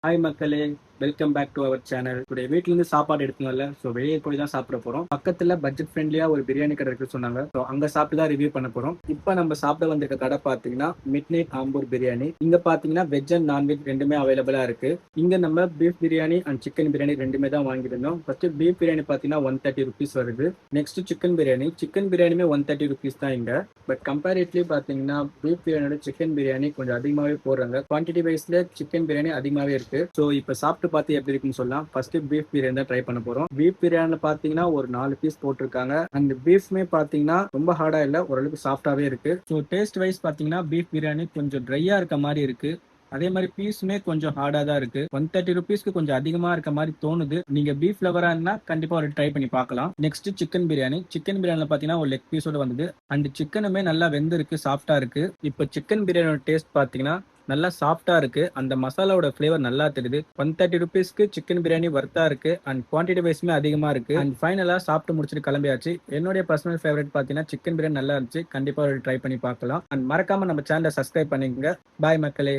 Hi மக்களே, welcome back to our channel. Today வீட்லேருந்து சாப்பாடு எடுத்துனால ஸோ வெளியே போய் தான் சாப்பிட போகிறோம். பக்கத்தில் பட்ஜெட் ஃப்ரெண்ட்லியாக ஒரு பிரியாணி கடை இருக்குன்னு சொன்னாங்க. ஸோ அங்கே சாப்பிட்டு தான் ரிவ்யூ பண்ண போகிறோம். இப்போ நம்ம சாப்பிட வந்திருக்க கடை பார்த்தீங்கன்னா மிட் நைட் ஆம்பூர் பிரியாணி. இங்கே பார்த்தீங்கன்னா வெஜ் அண்ட் நான்வெஜ் ரெண்டுமே அவைலபிளாக இருக்குது. இங்கே நம்ம beef biryani and chicken biryani ரெண்டுமே தான் வாங்கியிருந்தோம். ஃபஸ்ட்டு பீஃப் பிரியாணி பார்த்தீங்கன்னா 130 rupees வருது. நெக்ஸ்ட் சிக்கன் பிரியாணியுமே 130 rupees தான் இங்கே. பட் கம்பேரிட்லி பார்த்தீங்கன்னா பீஃப் பிரியாணியோட சிக்கன் பிரியாணி கொஞ்சம் அதிகமாகவே போடுறாங்க. குவான்டிட்டி வைஸ்ல சிக்கன் பிரியாணி அதிகமாகவே இருக்கு. ஸோ இப்போ சாப்பிட்டு பார்த்து எப்படி இருக்குன்னு சொல்லலாம். ஃபர்ஸ்ட் பீஃப் பிரியாணி தான் ட்ரை பண்ண போறோம். பீஃப் பிரியாணில பார்த்தீங்கன்னா ஒரு 4 பீஸ் போட்டிருக்காங்க. அந்த பீஃப்மே பார்த்தீங்கன்னா ரொம்ப ஹார்டா இல்லை, ஓரளவுக்கு சாஃப்டாவே இருக்கு. ஸோ டேஸ்ட் வைஸ் பார்த்தீங்கன்னா பீஃப் பிரியாணி கொஞ்சம் ட்ரையா இருக்க மாதிரி இருக்கு. அதே மாதிரி பீஸுமே கொஞ்சம் ஹார்டா தான் இருக்கு. 130 rupeesக்கு கொஞ்சம் அதிகமா இருக்க மாதிரி தோணுது. நீங்க பீஃப் லவரா இருந்தா கண்டிப்பா ஒரு ட்ரை பண்ணி பார்க்கலாம். நெக்ஸ்ட் சிக்கன் பிரியாணில பாத்தீங்கன்னா ஒரு லெக் பீஸோட வந்தது. அண்ட் சிக்கனுமே நல்லா வெந்திருக்கு, சாஃப்டா இருக்கு. இப்போ சிக்கன் பிரியாணியோட டேஸ்ட் பாத்தீங்கன்னா நல்லா சாஃப்டா இருக்கு. அந்த மசாலாவோட ஃபிளேவர் நல்லா தெரியுது. 130 rupeesக்கு சிக்கன் பிரியாணி வர்த்தா இருக்கு. அண்ட் குவான்டிட்டி வைஸ்மே அதிகமா இருக்கு. அண்ட் ஃபைனலா சாப்பிட்டு முடிச்சுட்டு கிளம்பியாச்சு. என்னுடைய பர்சனல் ஃபேவரட் பாத்தீங்கன்னா சிக்கன் பிரியாணி நல்லா இருந்துச்சு. கண்டிப்பா ஒரு ட்ரை பண்ணி பார்க்கலாம். அண்ட் மறக்காம நம்ம சேனலை சப்ஸ்கிரைப் பண்ணிக்கங்க. பாய் மக்களே.